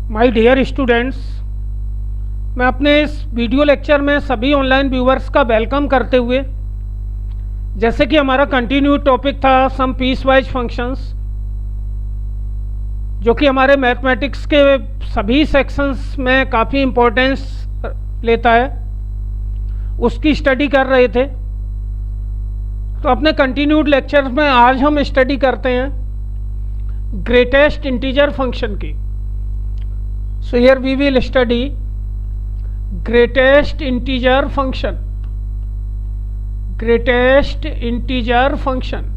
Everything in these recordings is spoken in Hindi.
माय डियर स्टूडेंट्स, मैं अपने इस वीडियो लेक्चर में सभी ऑनलाइन व्यूअर्स का वेलकम करते हुए, जैसे कि हमारा कंटिन्यू टॉपिक था सम पीस वाइज फंक्शंस, जो कि हमारे मैथमेटिक्स के सभी सेक्शंस में काफ़ी इम्पोर्टेंस लेता है, उसकी स्टडी कर रहे थे। तो अपने कंटिन्यूड लेक्चर्स में आज हम स्टडी करते हैं ग्रेटेस्ट इंटीजर फंक्शन की। So here we will study greatest integer function. Greatest integer function.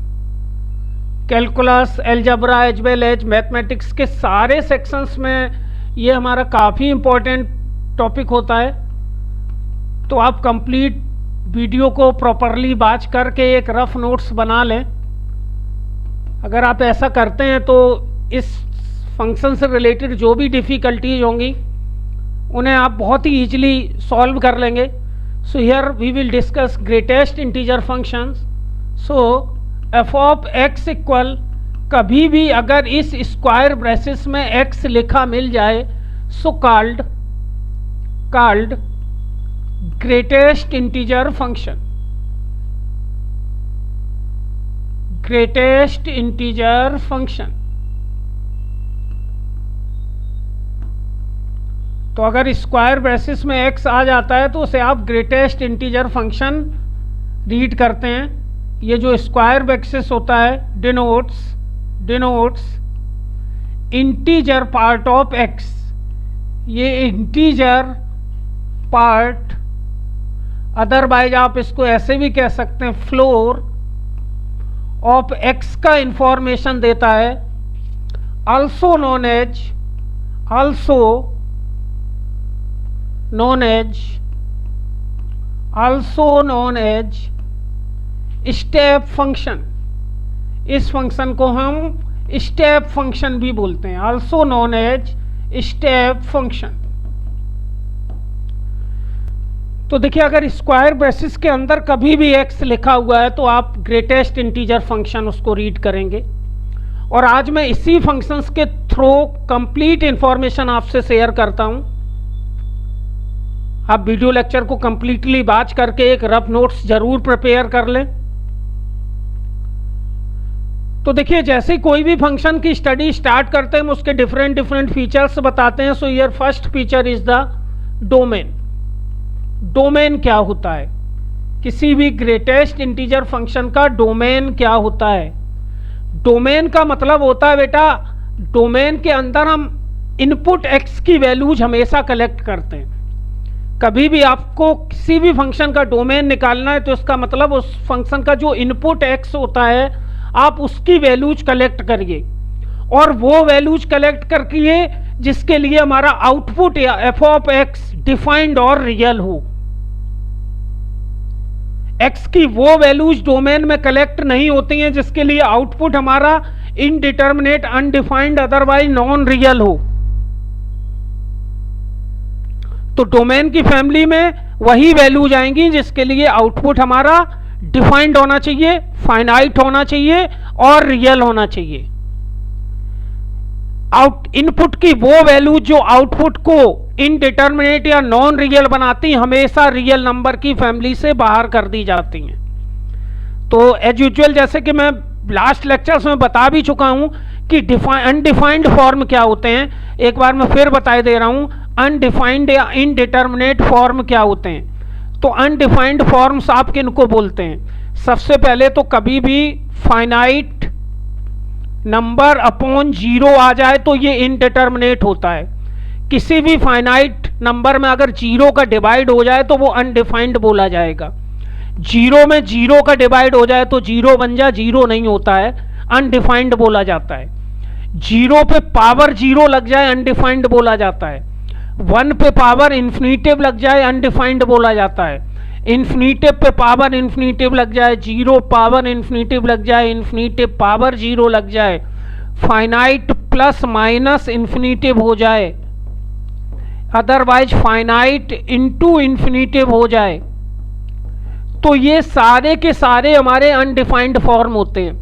Calculus, algebra as well as mathematics के सारे सेक्शंस में ये हमारा काफ़ी इम्पोर्टेंट टॉपिक होता है। तो आप कंप्लीट वीडियो को प्रॉपरली वॉच करके एक रफ नोट्स बना लें। अगर आप ऐसा करते हैं तो इस फंक्शन से रिलेटेड जो भी डिफ़िकल्टीज होंगी उन्हें आप बहुत ही ईजिली सॉल्व कर लेंगे। So here we will discuss greatest integer functions. So F of X equal, कभी भी अगर इस स्क्वायर ब्रेसेस में एक्स लिखा मिल जाए so called greatest integer function. Greatest integer function. तो अगर स्क्वायर ब्रेसेस में x आ जाता है तो उसे आप ग्रेटेस्ट इंटीजर फंक्शन रीड करते हैं। ये जो स्क्वायर ब्रेसेस होता है denotes integer part of x। ये इंटीजर पार्ट, अदरवाइज आप इसको ऐसे भी कह सकते हैं फ्लोर ऑफ x का इंफॉर्मेशन देता है। also known as step function. इस फंक्शन को हम स्टेप फंक्शन भी बोलते हैं, also known as step function. तो देखिए, अगर स्क्वायर ब्रेसेस के अंदर कभी भी x लिखा हुआ है तो आप ग्रेटेस्ट इंटीजर फंक्शन उसको रीड करेंगे। और आज मैं इसी फंक्शंस के थ्रू कंप्लीट इंफॉर्मेशन आपसे शेयर करता हूं। आप वीडियो लेक्चर को कंप्लीटली वॉच करके एक रफ नोट्स जरूर प्रिपेयर कर लें। तो देखिए, जैसे ही कोई भी फंक्शन की स्टडी स्टार्ट करते हैं हम उसके डिफरेंट फीचर्स बताते हैं। So here first feature is the domain. Domain क्या होता है? किसी भी ग्रेटेस्ट इंटीजर फंक्शन का डोमेन क्या होता है? डोमेन का मतलब होता है बेटा, डोमेन के अंदर हम इनपुट x की वैल्यूज हमेशा कलेक्ट करते हैं। कभी भी आपको किसी भी फंक्शन का डोमेन निकालना है तो इसका मतलब उस फंक्शन का जो इनपुट x होता है आप उसकी वैल्यूज कलेक्ट करिए, और वो वैल्यूज कलेक्ट करिए जिसके लिए हमारा आउटपुट या एफ ऑफ एक्स डिफाइंड और रियल हो। x की वो वैल्यूज डोमेन में कलेक्ट नहीं होती हैं जिसके लिए आउटपुट हमारा indeterminate, undefined, otherwise non real हो। तो डोमेन की फैमिली में वही वैल्यूज आएंगी जिसके लिए आउटपुट हमारा डिफाइंड होना चाहिए, फाइनाइट होना चाहिए और रियल होना चाहिए। इनपुट की वो वैल्यू जो आउटपुट को इनडिटर्मिनेट या नॉन रियल बनाती हमेशा रियल नंबर की फैमिली से बाहर कर दी जाती हैं। तो एज यूजुअल, जैसे कि मैं लास्ट लेक्चर्स में बता भी चुका हूं कि अनडिफाइंड फॉर्म क्या होते हैं, एक बार मैं फिर बता दे रहा हूं। अनडिफाइंड या इनडिटर्मिनेट फॉर्म क्या होते हैं? तो अनडिफाइंड फॉर्म्स आप किनको बोलते हैं? सबसे पहले तो कभी भी फाइनाइट नंबर अपॉन 0 आ जाए तो ये इनडिटर्मिनेट होता है। किसी भी फाइनाइट नंबर में अगर 0 का डिवाइड हो जाए तो वो अनडिफाइंड बोला जाएगा। 0 में 0 का डिवाइड हो जाए तो 0 बन जाए, 0 नहीं होता है, अनडिफाइंड बोला जाता है। 0 पे पावर 0 लग जाए अनडिफाइंड बोला जाता है। 1 पे पावर इन्फिनिटिव लग जाए अनडिफाइंड बोला जाता है। इन्फिनिटिव पे पावर इन्फिनिटिव लग जाए, 0 पावर इन्फिनिटिव लग जाए, इन्फिनिटिव पावर 0 लग जाए, फाइनाइट प्लस माइनस इन्फिनिटिव हो जाए, अदरवाइज फाइनाइट इनटू इन्फिनिटिव हो जाए, तो ये सारे के सारे हमारे अनडिफाइंड फॉर्म होते हैं।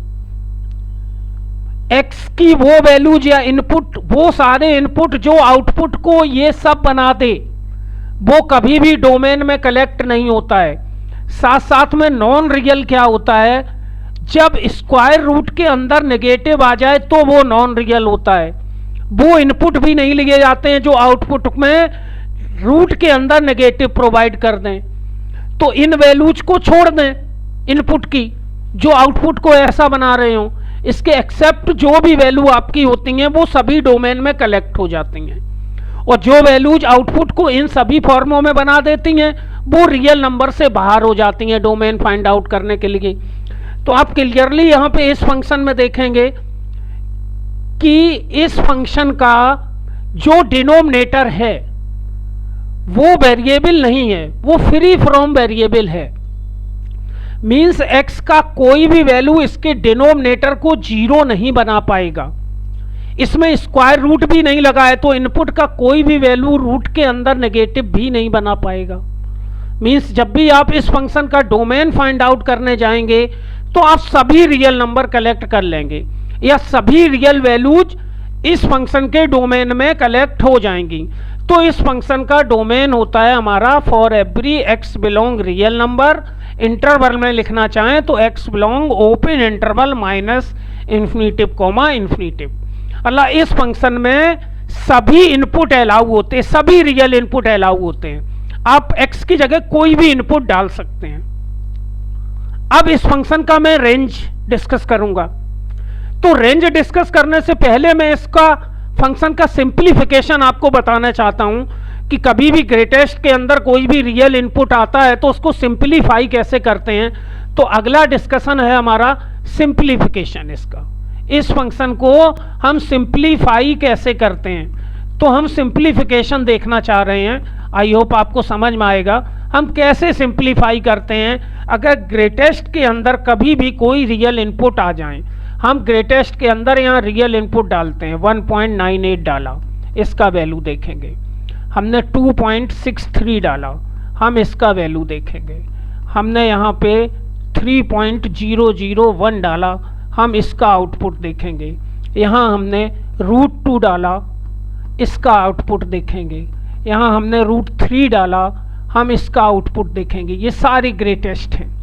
एक्स की वो वैल्यूज या इनपुट, वो सारे इनपुट जो आउटपुट को ये सब बना दे, वो कभी भी डोमेन में कलेक्ट नहीं होता है। साथ साथ में नॉन रियल क्या होता है, जब स्क्वायर रूट के अंदर नेगेटिव आ जाए तो वो नॉन रियल होता है। वो इनपुट भी नहीं लिए जाते हैं जो आउटपुट में रूट के अंदर नेगेटिव प्रोवाइड कर दें। तो इन वैल्यूज को छोड़ दें इनपुट की, जो आउटपुट को ऐसा बना रहे हो। इसके एक्सेप्ट जो भी वैल्यू आपकी होती हैं वो सभी डोमेन में कलेक्ट हो जाती हैं, और जो वैल्यूज आउटपुट को इन सभी फॉर्मों में बना देती हैं वो रियल नंबर से बाहर हो जाती हैं डोमेन फाइंड आउट करने के लिए। तो आप क्लियरली यहां पे इस फंक्शन में देखेंगे कि इस फंक्शन का जो डिनोमिनेटर है वो वेरिएबल नहीं है, वो फ्री फ्रॉम वेरिएबल है। मींस x का कोई भी वैल्यू इसके डिनोमिनेटर को जीरो नहीं बना पाएगा। इसमें स्क्वायर रूट भी नहीं लगा है, तो इनपुट का कोई भी वैल्यू रूट के अंदर नेगेटिव भी नहीं बना पाएगा। मींस जब भी आप इस फंक्शन का डोमेन फाइंड आउट करने जाएंगे तो आप सभी रियल नंबर कलेक्ट कर लेंगे, या सभी रियल वैल्यूज इस फंक्शन के डोमेन में कलेक्ट हो जाएंगी। तो इस फंक्शन का डोमेन होता है हमारा for every x belong real number, interval में लिखना चाहें तो x belong open interval minus infinity comma infinity. अल्लाह इस फंक्शन में सभी इनपुट अलाउ होते हैं, सभी रियल इनपुट अलाउ होते हैं। आप x की जगह कोई भी इनपुट डाल सकते हैं। अब इस फंक्शन का मैं रेंज डिस्कस करूंगा। तो रेंज डिस्कस करने से पहले मैं इसका फंक्शन का सिंप्लीफिकेशन आपको बताना चाहता हूं कि कभी भी ग्रेटेस्ट के अंदर कोई भी रियल इनपुट आता है तो उसको सिंप्लीफाई कैसे करते हैं। तो अगला डिस्कशन है हमारा सिंप्लीफिकेशन। इसका इस फंक्शन को हम सिंप्लीफाई कैसे करते हैं, तो हम सिंप्लीफिकेशन देखना चाह रहे हैं। आई होप आपको समझ में आएगा हम कैसे सिंप्लीफाई करते हैं। अगर ग्रेटेस्ट के अंदर कभी भी कोई रियल इनपुट आ जाए, हम ग्रेटेस्ट के अंदर यहाँ रियल इनपुट डालते हैं, 1.98 डाला, इसका वैल्यू देखेंगे। हमने 2.63 डाला, हम इसका वैल्यू देखेंगे। हमने यहाँ पे 3.001 डाला, हम इसका आउटपुट देखेंगे। यहाँ हमने √2 डाला, इसका आउटपुट देखेंगे। यहाँ हमने √3 डाला, हम इसका आउटपुट देखेंगे। ये सारी ग्रेटेस्ट हैं।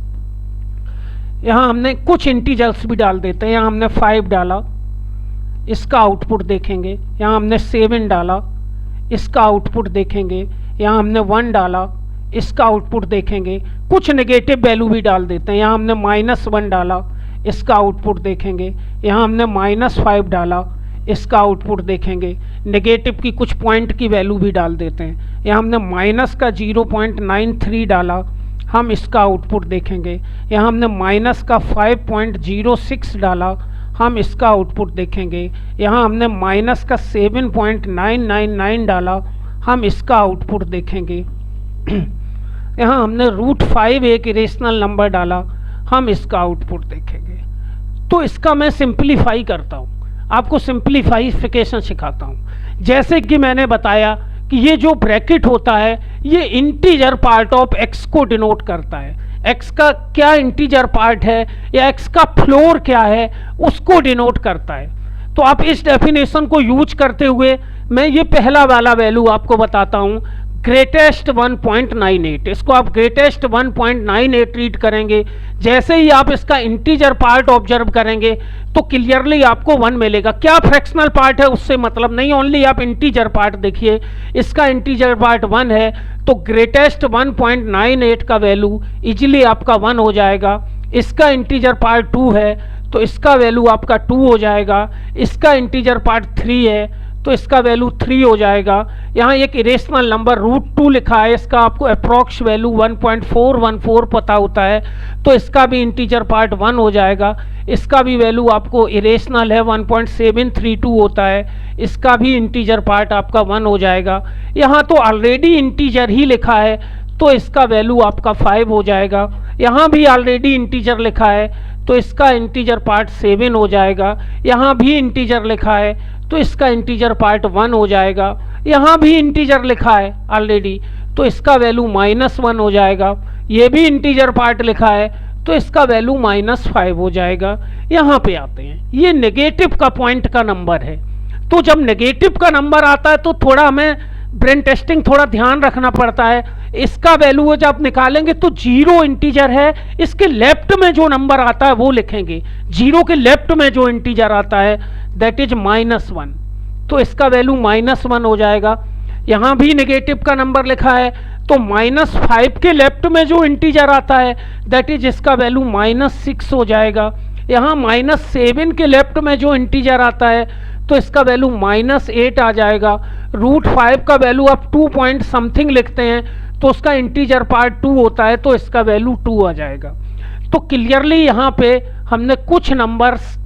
यहाँ हमने कुछ इंटीजर्स भी डाल देते हैं। यहाँ हमने 5 डाला, इसका आउटपुट देखेंगे। यहाँ हमने 7 डाला, इसका आउटपुट देखेंगे। यहाँ हमने 1 डाला, इसका आउटपुट देखेंगे। कुछ नेगेटिव वैल्यू भी डाल देते हैं। यहाँ हमने -1 डाला, इसका आउटपुट देखेंगे। यहाँ हमने -5 डाला, इसका आउटपुट देखेंगे। नेगेटिव की कुछ पॉइंट की वैल्यू भी डाल देते हैं। यहाँ हमने -0.93 डाला, हम इसका आउटपुट देखेंगे। यहाँ हमने -5.06 डाला, हम इसका आउटपुट देखेंगे। यहाँ हमने -7.999 डाला, हम इसका आउटपुट देखेंगे। यहाँ हमने √5 एक इरेशनल नंबर डाला, हम इसका आउटपुट देखेंगे। तो इसका मैं सिंप्लीफाई करता हूँ, आपको सिंप्लीफाइफिकेशन सिखाता हूँ। जैसे कि मैंने बताया कि ये जो ब्रैकेट होता है ये इंटीजर पार्ट ऑफ x को डिनोट करता है। x का क्या इंटीजर पार्ट है या x का फ्लोर क्या है उसको डिनोट करता है। तो आप इस डेफिनेशन को यूज करते हुए मैं ये पहला वाला वैल्यू आपको बताता हूँ, ग्रेटेस्ट 1.98। इसको आप ग्रेटेस्ट 1.98 रीड करेंगे। जैसे ही आप इसका इंटीजर पार्ट ऑब्जर्व करेंगे तो क्लियरली आपको 1 मिलेगा। क्या फ्रैक्शनल पार्ट है उससे मतलब नहीं, ओनली आप इंटीजर पार्ट देखिए। इसका इंटीजर पार्ट 1 है तो ग्रेटेस्ट 1.98 का वैल्यू इजीली आपका 1 हो जाएगा। इसका इंटीजर पार्ट 2 है तो इसका वैल्यू आपका 2 हो जाएगा। इसका इंटीजर पार्ट 3 है तो इसका वैल्यू 3 हो जाएगा। यहाँ एक इरेशनल नंबर √2 लिखा है, इसका आपको अप्रॉक्स वैल्यू 1.414 पता होता है तो इसका भी इंटीजर पार्ट 1 हो जाएगा। इसका भी वैल्यू आपको इरेशनल है 1.732 होता है, इसका भी इंटीजर पार्ट आपका 1 हो जाएगा। यहाँ तो ऑलरेडी इंटीजर ही लिखा है तो इसका वैल्यू आपका 5 हो जाएगा। यहाँ भी ऑलरेडी इंटीजर लिखा है तो इसका इंटीजर पार्ट 7 हो जाएगा। यहाँ भी इंटीजर लिखा है तो इसका इंटीजर पार्ट 1 हो जाएगा। यहाँ भी इंटीजर लिखा है ऑलरेडी तो इसका वैल्यू -1 हो जाएगा। ये भी इंटीजर पार्ट लिखा है तो इसका वैल्यू -5 हो जाएगा। यहाँ पे आते हैं, ये नेगेटिव का पॉइंट का नंबर है। तो जब नेगेटिव का नंबर आता है तो थोड़ा हमें ब्रेन टेस्टिंग थोड़ा ध्यान रखना पड़ता है। इसका वैल्यू जब निकालेंगे तो 0 इंटीजर है, इसके लेफ्ट में जो नंबर आता है वो लिखेंगे। 0 के लेफ्ट में जो इंटीजर आता है दैट इज -1, तो इसका वैल्यू -1 हो जाएगा। यहाँ भी नेगेटिव का नंबर लिखा है तो -5 के लेफ्ट में जो इंटीजर आता है दैट इज इसका वैल्यू -6 हो जाएगा। यहाँ -7 के लेफ्ट में जो इंटीजर आता है तो इसका वैल्यू -8 आ जाएगा। √5 का वैल्यू आप 2 पॉइंट समथिंग लिखते हैं तो उसका इंटीजर पार्ट 2 होता है तो इसका वैल्यू 2 आ जाएगा। तो क्लियरली यहाँ पे हमने कुछ नंबर्स,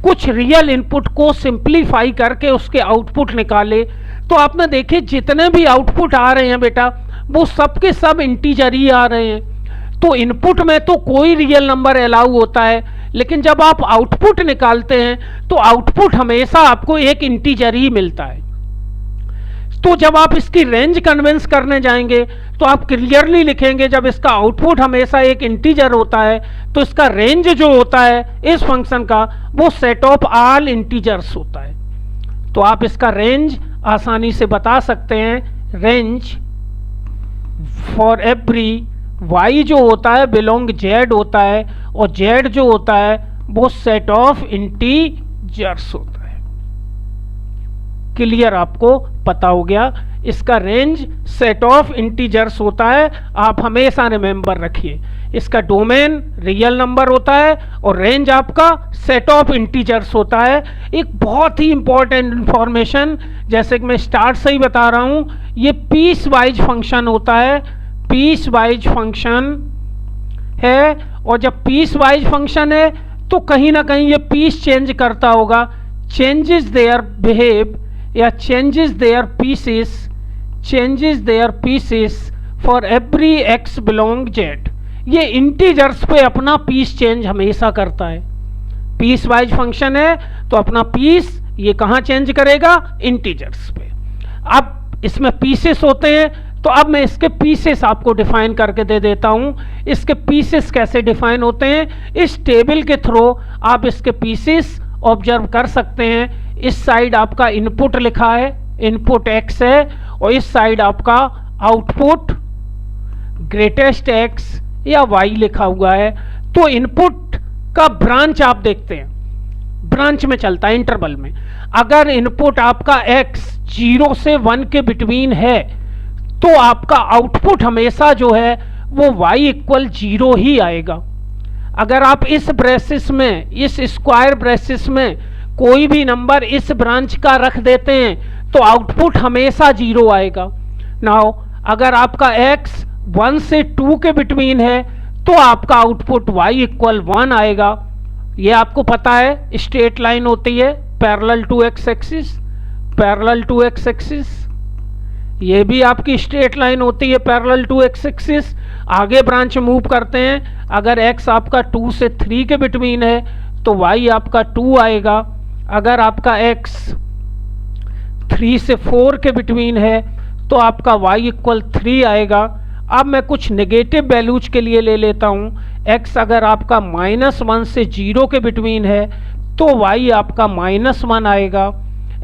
कुछ रियल इनपुट को सिंप्लीफाई करके उसके आउटपुट निकाले। तो आपने देखे जितने भी आउटपुट आ रहे हैं बेटा वो सब के सब इंटीजर ही आ रहे हैं। तो इनपुट में तो कोई रियल नंबर अलाउ होता है, लेकिन जब आप आउटपुट निकालते हैं तो आउटपुट हमेशा आपको एक इंटीजर ही मिलता है। तो जब आप इसकी रेंज कन्विंस करने जाएंगे तो आप क्लियरली लिखेंगे जब इसका आउटपुट हमेशा एक इंटीजर होता है तो इसका रेंज जो होता है इस फंक्शन का वो सेट ऑफ ऑल इंटीजर्स होता है। तो आप इसका रेंज आसानी से बता सकते हैं। रेंज फॉर एवरी y जो होता है बिलोंग z होता है और z जो होता है वो सेट ऑफ इंटीजर्स होता है। क्लियर, आपको पता हो गया। इसका रेंज सेट ऑफ इंटीजर्स होता है, आप हमेशा रिमेंबर रखिए। इसका डोमेन रियल नंबर होता है और रेंज आपका सेट ऑफ इंटीजर्स होता है। एक बहुत ही इंपॉर्टेंट इंफॉर्मेशन, जैसे कि मैं स्टार्ट से ही बता रहा हूं, ये पीस वाइज फंक्शन होता है। पीस वाइज फंक्शन है और जब पीस वाइज फंक्शन है तो कहीं ना कहीं ये पीस चेंज करता होगा। चेंजेस देयर बिहेव या changes their pieces for every x belong z। ये इंटीजर्स पे अपना पीस चेंज हमेशा करता है। पीस वाइज फंक्शन है तो अपना पीस ये कहाँ चेंज करेगा? इंटीजर्स पे। अब इसमें पीसेस होते हैं तो अब मैं इसके पीसेस आपको डिफाइन करके दे देता हूं। इसके पीसेस कैसे डिफाइन होते हैं, इस टेबल के थ्रू आप इसके पीसेस ऑब्जर्व कर सकते हैं। इस साइड आपका इनपुट लिखा है, इनपुट x है, और इस साइड आपका आउटपुट ग्रेटेस्ट x या y लिखा हुआ है। तो इनपुट का ब्रांच आप देखते हैं, ब्रांच में चलता है इंटरवल में। अगर इनपुट आपका x 0 से 1 के बिटवीन है तो आपका आउटपुट हमेशा जो है वो y = 0 ही आएगा। अगर आप इस ब्रेसिस में, इस स्क्वायर ब्रेसिस में कोई भी नंबर इस ब्रांच का रख देते हैं तो आउटपुट हमेशा 0 आएगा। नाउ अगर आपका x 1 से 2 के बिटवीन है तो आपका आउटपुट y = 1 आएगा। ये आपको पता है, स्ट्रेट लाइन होती है parallel to x axis, parallel to x axis. ये भी आपकी स्ट्रेट लाइन होती है पैरेलल टू x एक्सिस। आगे ब्रांच मूव करते हैं, अगर x आपका 2 से 3 के बिटवीन है तो y आपका 2 आएगा। अगर आपका x 3 से 4 के बिटवीन है तो आपका y = 3 आएगा। अब मैं कुछ नेगेटिव वैल्यूज के लिए ले लेता हूँ। x अगर आपका -1 से 0 के बिटवीन है तो y आपका -1 आएगा।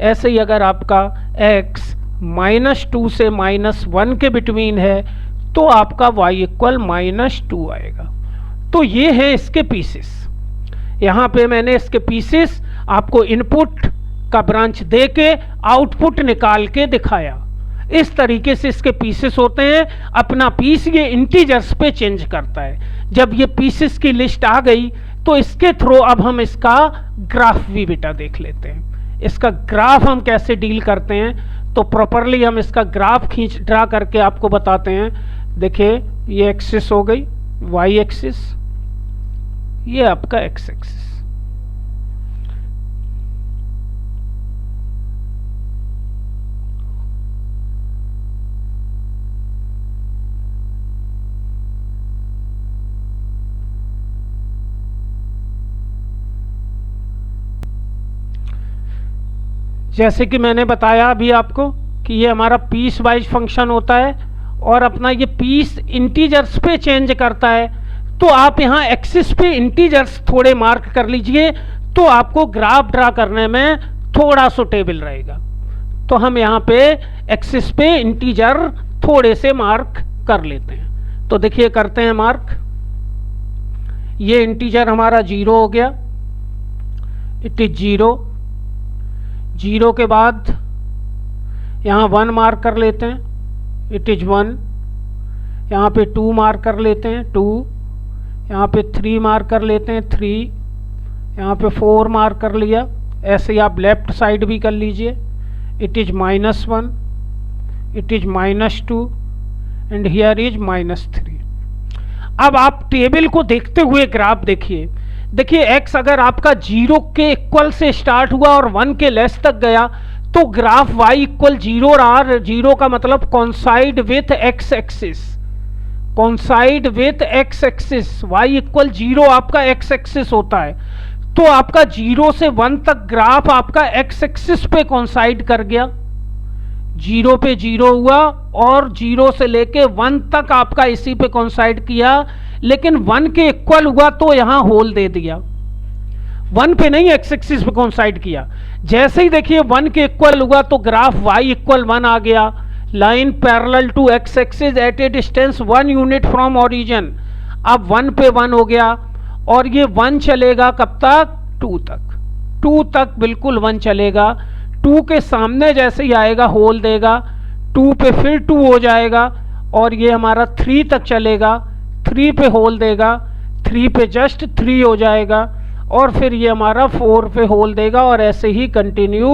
ऐसे ही अगर आपका x -2 से -1 के बिटवीन है तो आपका y = -2 आएगा। तो ये है इसके पीसेस। यहाँ पे मैंने इसके पीसेस आपको इनपुट का ब्रांच दे के आउटपुट निकाल के दिखाया। इस तरीके से इसके पीसेस होते हैं। अपना पीस ये इंटीजर्स पे चेंज करता है। जब ये पीसेस की लिस्ट आ गई तो इसके थ्रू अब हम इसका ग्राफ भी बेटा देख लेते हैं। इसका ग्राफ हम कैसे डील करते हैं तो प्रॉपरली हम इसका ग्राफ ड्रा करके आपको बताते हैं। देखिए ये एक्सिस हो गई y एक्सिस, ये आपका x एक्सिस। जैसे कि मैंने बताया अभी आपको कि ये हमारा पीस वाइज फंक्शन होता है और अपना ये पीस इंटीजर्स पे चेंज करता है। तो आप यहाँ एक्सिस पे इंटीजर्स थोड़े मार्क कर लीजिए, तो आपको ग्राफ ड्रा करने में थोड़ा सुटेबल रहेगा। तो हम यहाँ पे एक्सिस पे इंटीजर थोड़े से मार्क कर लेते हैं। तो देखिए करते हैं मार्क। ये इंटीजर हमारा 0 हो गया, इट इज 0। 0 के बाद यहाँ 1 मार्क कर लेते हैं, इट इज 1। यहाँ पे 2 मार्क कर लेते हैं, 2। यहाँ पे 3 मार्क कर लेते हैं, 3। यहाँ पे 4 मार्क कर लिया। ऐसे ही आप लेफ्ट साइड भी कर लीजिए, it is -1, it is -2 and here is -3। अब आप टेबल को देखते हुए ग्राफ देखिए। देखिए x अगर आपका 0 के इक्वल से स्टार्ट हुआ और 1 के लेस तक गया तो ग्राफ y इक्वल 0 रहा। 0 का मतलब कॉन्साइड with x axis, कॉन्साइड with x axis. y equal 0 आपका x एक्सिस होता है, तो आपका 0 से 1 तक ग्राफ आपका x एक्सिस पे कॉन्साइड कर गया। 0 पे 0 हुआ और 0 से लेके 1 तक आपका इसी पे कॉन्साइड किया, लेकिन 1 के इक्वल हुआ तो यहां होल दे दिया। 1 पे नहीं, x एक्सिस पे कॉन्साइड किया। जैसे ही देखिए 1 के इक्वल हुआ तो ग्राफ y इक्वल 1 आ गया। Line parallel to x axis at a distance 1 unit from origin. अब 1 पे 1 हो गया और ये 1 चलेगा कब तक? 2 तक। 2 तक बिल्कुल 1 चलेगा। 2 के सामने जैसे ही आएगा होल देगा, 2 पे फिर 2 हो जाएगा और ये हमारा 3 तक चलेगा। 3 पे होल देगा, 3 पे जस्ट 3 हो जाएगा और फिर ये हमारा 4 पे होल देगा और ऐसे ही कंटिन्यू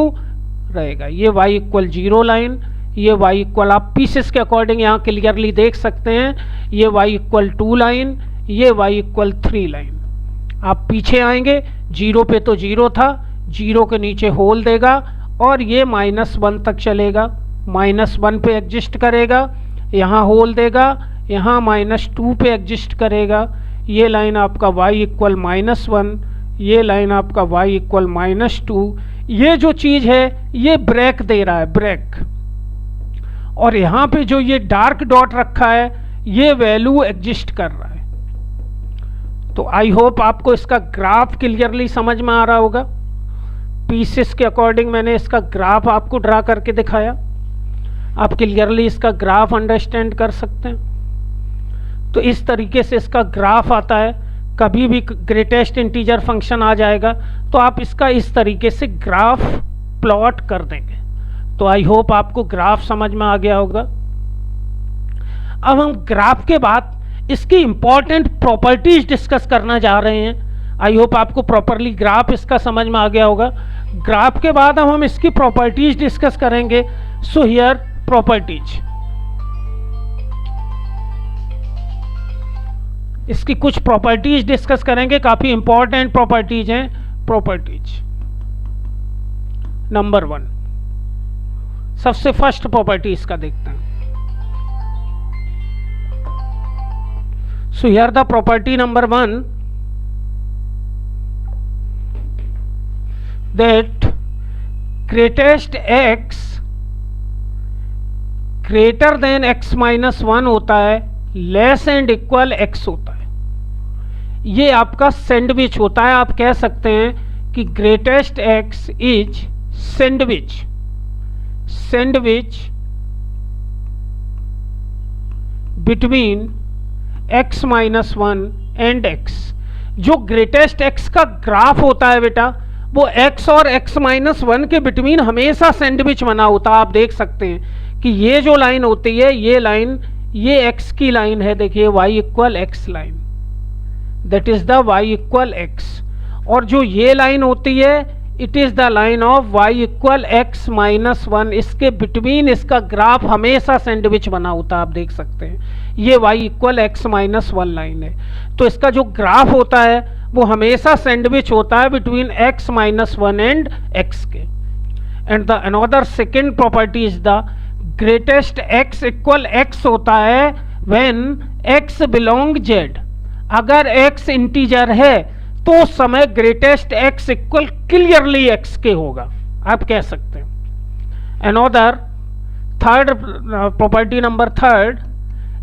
रहेगा। ये y इक्वल 0 लाइन, ये y इक्वल, आप पीसेस के अकॉर्डिंग यहाँ क्लियरली देख सकते हैं, ये y इक्वल 2 लाइन, ये y इक्वल 3 लाइन। आप पीछे आएंगे, 0 पे तो 0 था, 0 के नीचे होल देगा और ये -1 तक चलेगा। -1 पे एग्जिस्ट करेगा, यहाँ होल देगा, यहाँ -2 पे एग्जिस्ट करेगा। ये लाइन आपका y इक्वल -1, ये लाइन आपका y इक्वल -2। ये जो चीज़ है ये ब्रेक दे रहा है, ब्रेक। और यहाँ पे जो ये डार्क डॉट रखा है ये वैल्यू एग्जिस्ट कर रहा है। तो आई होप आपको इसका ग्राफ क्लियरली समझ में आ रहा होगा। पीसेस के अकॉर्डिंग मैंने इसका ग्राफ आपको ड्रा करके दिखाया, आप क्लियरली इसका ग्राफ अंडरस्टैंड कर सकते हैं। तो इस तरीके से इसका ग्राफ आता है। कभी भी ग्रेटेस्ट इंटीजर फंक्शन आ जाएगा तो आप इसका इस तरीके से ग्राफ प्लॉट कर देंगे। तो आई होप आपको ग्राफ समझ में आ गया होगा। अब हम ग्राफ के बाद इसकी इंपॉर्टेंट प्रॉपर्टीज डिस्कस करना जा रहे हैं। आई होप आपको प्रॉपरली ग्राफ इसका समझ में आ गया होगा। ग्राफ के बाद हम इसकी प्रॉपर्टीज डिस्कस करेंगे। सो हियर प्रॉपर्टीज, इसकी कुछ प्रॉपर्टीज डिस्कस करेंगे, काफी इंपॉर्टेंट प्रॉपर्टीज हैं। प्रॉपर्टीज नंबर 1, सबसे फर्स्ट प्रॉपर्टी इसका देखते हैं। So here the property number 1 that greatest x greater than x -1 होता है, लेस एंड इक्वल x होता है। ये आपका सैंडविच होता है। आप कह सकते हैं कि greatest x is sandwich, sandwich between x -1 and x। जो ग्रेटेस्ट x का ग्राफ होता है बेटा, वो x और x -1 के बिटवीन हमेशा सैंडविच बना होता है। आप देख सकते हैं कि ये जो लाइन होती है, ये लाइन, ये x की लाइन है। देखिए y equal x line, that is the y equal x। और जो ये लाइन होती है, it is the line of y equal x -1। इसके बिटवीन इसका ग्राफ हमेशा सैंडविच बना होता है। आप देख सकते हैं ये y इक्वल x -1 लाइन है, तो इसका जो ग्राफ होता है वो हमेशा सैंडविच होता है बिटवीन x -1 एंड x के। And the another second property is the greatest x equal x होता है व्हेन x बिलोंग z। अगर x इंटीजर है तो उस समय greatest x equal clearly x के होगा, आप कह सकते हैं। Another third property number 3,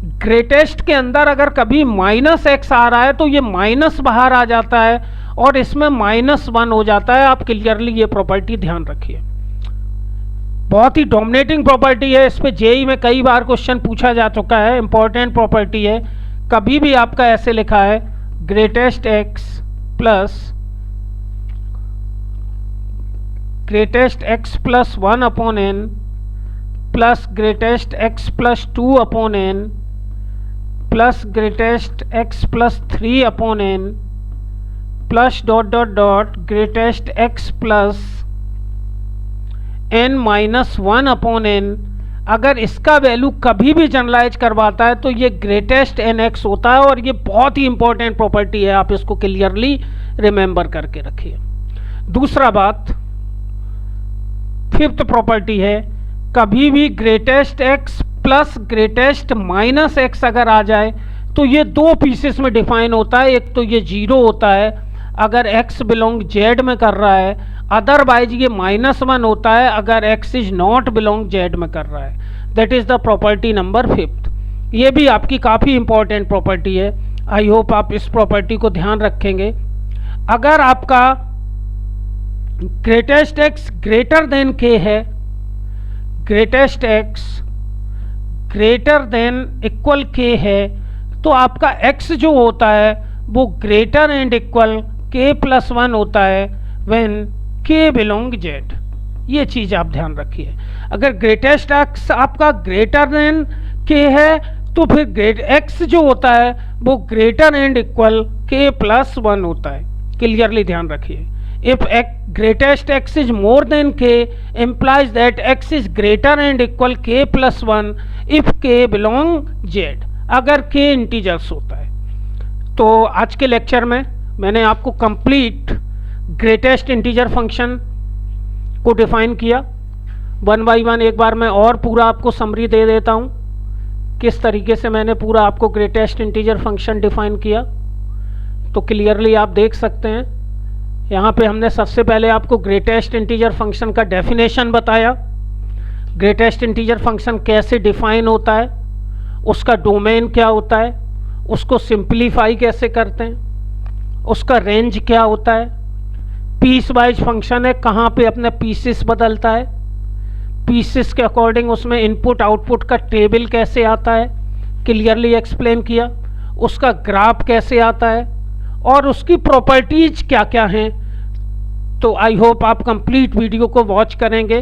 greatest के अंदर अगर कभी -x आ रहा है तो ये माइनस बाहर आ जाता है और इसमें -1 हो जाता है। आप क्लियरली ये प्रॉपर्टी ध्यान रखिए, बहुत ही डोमिनेटिंग प्रॉपर्टी है। इस पे जेई में कई बार क्वेश्चन पूछा जा चुका है, इंपॉर्टेंट प्रॉपर्टी है। कभी भी आपका ऐसे लिखा है greatest x plus 1 upon n plus greatest x plus 2 upon n plus greatest x plus 3 upon n plus dot dot dot greatest x plus n minus 1 upon n। अगर इसका वैल्यू कभी भी जनरलाइज करवाता है तो ये ग्रेटेस्ट nx होता है और ये बहुत ही इंपॉर्टेंट प्रॉपर्टी है, आप इसको क्लियरली रिमेंबर करके रखिए। दूसरा बात, फिफ्थ प्रॉपर्टी है, कभी भी greatest x plus greatest minus x अगर आ जाए तो ये दो पीसेस में डिफाइन होता है। एक तो ये 0 होता है अगर x बिलोंग z में कर रहा है, अदरवाइज ये -1 होता है अगर x is not belong z में कर रहा है। That is the property number 5। ये भी आपकी काफ़ी इंपॉर्टेंट प्रॉपर्टी है। आई होप आप इस प्रॉपर्टी को ध्यान रखेंगे। अगर आपका greatest x greater than k है, greatest x greater than equal k है, तो आपका x जो होता है वो greater and equal k plus 1 होता है व्हेन k बिलोंग z। ये चीज़ आप ध्यान रखिए। अगर ग्रेटेस्ट x आपका ग्रेटर देन k है तो फिर x जो होता है वो greater and equal k plus 1 होता है। क्लियरली ध्यान रखिए। If greatest x is more than k implies that x is greater and equal k plus 1 if k belong z, अगर k इंटीजर्स होता है। तो आज के लेक्चर में मैंने आपको कंप्लीट ग्रेटेस्ट इंटीजर फंक्शन को डिफाइन किया। 1 बाई 1 एक बार मैं और पूरा आपको समरी दे देता हूँ किस तरीके से मैंने पूरा आपको ग्रेटेस्ट इंटीजर फंक्शन डिफाइन किया। तो क्लियरली आप देख सकते हैं यहाँ पे हमने सबसे पहले आपको ग्रेटेस्ट इंटीजर फंक्शन का डेफिनेशन बताया, ग्रेटेस्ट इंटीजर फंक्शन कैसे डिफाइन होता है, उसका डोमेन क्या होता है, उसको सिंप्लीफाई कैसे करते हैं, उसका रेंज क्या होता है, पीस वाइज फंक्शन है, कहाँ पे अपने पीसेस बदलता है, पीसेस के अकॉर्डिंग उसमें इनपुट आउटपुट का टेबल कैसे आता है, क्लियरली एक्सप्लेन किया, उसका ग्राफ कैसे आता है और उसकी प्रॉपर्टीज क्या क्या हैं। तो आई होप आप कंप्लीट वीडियो को वॉच करेंगे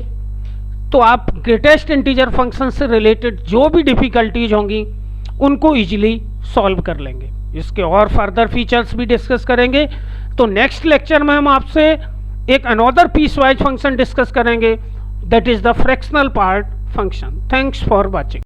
तो आप ग्रेटेस्ट इंटीजर फंक्शन से रिलेटेड जो भी डिफ़िकल्टीज होंगी उनको इजीली सॉल्व कर लेंगे। इसके और फर्दर फीचर्स भी डिस्कस करेंगे। तो नेक्स्ट लेक्चर में हम आपसे एक another piece wise function discuss करेंगे, that is the fractional part function. Thanks for watching.